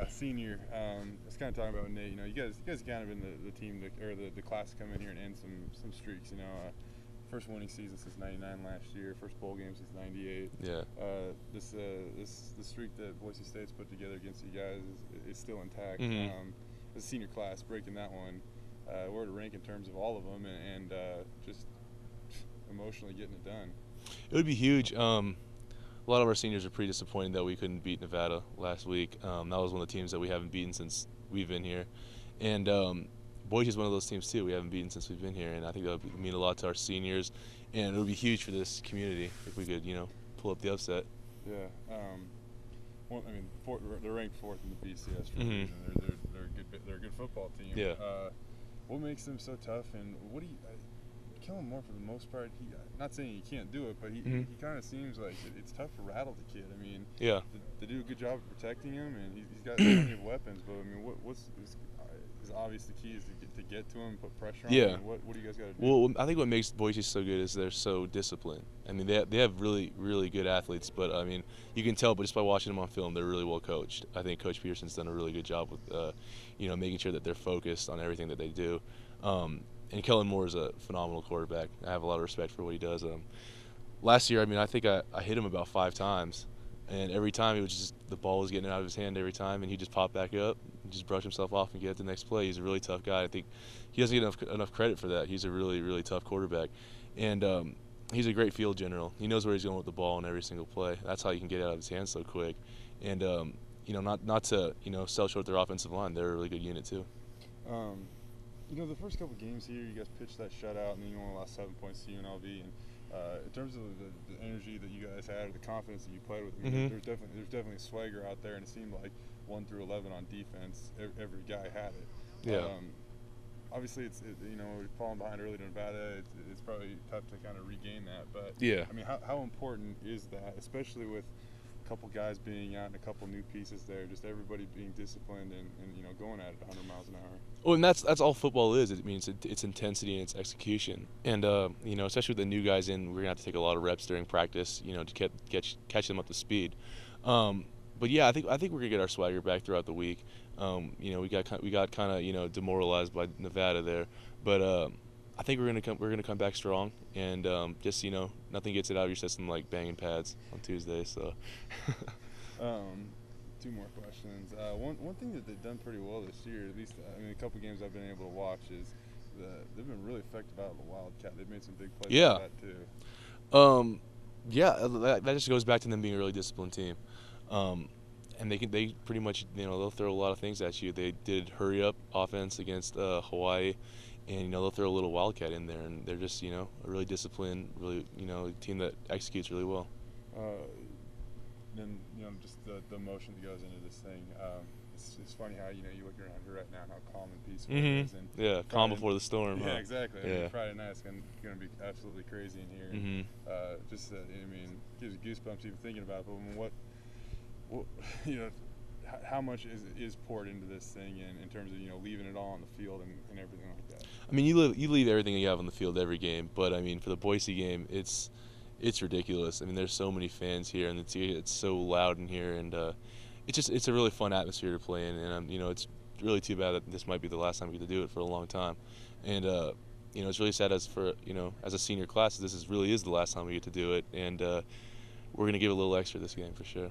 senior. I was kind of talking about with Nate. You guys kind of been the team or the class to come in here and end some streaks. First winning season since '99 last year. First bowl game since '98. Yeah. The streak that Boise State's put together against you guys is still intact. Mm-hmm. As a senior class, breaking that one, where to rank in terms of all of them, and just emotionally getting it done. It would be huge. A lot of our seniors are pretty disappointed that we couldn't beat Nevada last week. That was one of the teams that we haven't beaten since we've been here. And Boise is one of those teams, too, we haven't beaten since we've been here. And I think that would mean a lot to our seniors. And it would be huge for this community if we could, pull up the upset. Yeah. They're ranked fourth in the BCS for a Mm-hmm. reason. They're a good football team. Yeah. What makes them so tough, and what do you Kellen Moore, for the most part, not saying he can't do it, but he kind of seems like it's tough to rattle the kid. I mean, yeah, they do a good job of protecting him, and he's got plenty of weapons. But I mean, what's obvious the key is to get to him, put pressure on him. I mean, what do you guys got to do? Well, I think what makes Boise so good is they're so disciplined. I mean, they have really, really good athletes, but I mean, you can tell, but just by watching them on film, they're really well coached. I think Coach Peterson's done a really good job with, making sure that they're focused on everything that they do. And Kellen Moore is a phenomenal quarterback. I have a lot of respect for what he does. Last year, I mean, I think I hit him about 5 times, and every time it was just the ball was getting out of his hand every time, and he just popped back up, and just brush himself off and get the next play. He's a really tough guy. I think he doesn't get enough credit for that. He's a really, really tough quarterback, and he's a great field general. He knows where he's going with the ball in every single play. That's how you can get it out of his hands so quick. And not to sell short their offensive line. They're a really good unit too. The first couple games here, you guys pitched that shutout, and then you only lost 7 points to UNLV. And in terms of the energy that you guys had, or the confidence that you played with, I mean, there's definitely a swagger out there, and it seemed like 1 through 11 on defense, every guy had it. Yeah. Obviously, we're falling behind early to Nevada. It's probably tough to kind of regain that. But yeah, I mean, how important is that, especially with a couple guys being out and a couple new pieces there, just everybody being disciplined and going at it 100 miles an hour. Well, and that's all football is. It means it's intensity and it's execution. And especially with the new guys in, we're gonna have to take a lot of reps during practice, to catch them up to speed. But yeah, I think we're gonna get our swagger back throughout the week. We got kind of demoralized by Nevada there, but I think we're gonna come back strong, and just nothing gets it out of your system like banging pads on Tuesday. So. 2 more questions. One thing that they've done pretty well this year, at least a couple games I've been able to watch, is they've been really effective out of the Wildcat. They've made some big plays Yeah. like that too. That just goes back to them being a really disciplined team. And they pretty much they'll throw a lot of things at you. They did hurry up offense against Hawaii, and they'll throw a little Wildcat in there, and they're just a really disciplined, really team that executes really well. Then just the emotion that goes into this thing. It's funny how you look around here right now and how calm and peaceful it is. And yeah, calm before the storm. Yeah, huh? exactly. Yeah. Friday night's going to be absolutely crazy in here. And, gives you goosebumps even thinking about it. But how much is poured into this thing in terms of leaving it all on the field and everything like that? I mean, you leave everything you have on the field every game, but I mean for the Boise game, it's ridiculous. I mean, there's so many fans here, and it's so loud in here, and it's a really fun atmosphere to play in. And it's really too bad that this might be the last time we get to do it for a long time. And it's really sad as a senior class, really is the last time we get to do it, and we're gonna give it a little extra this game for sure.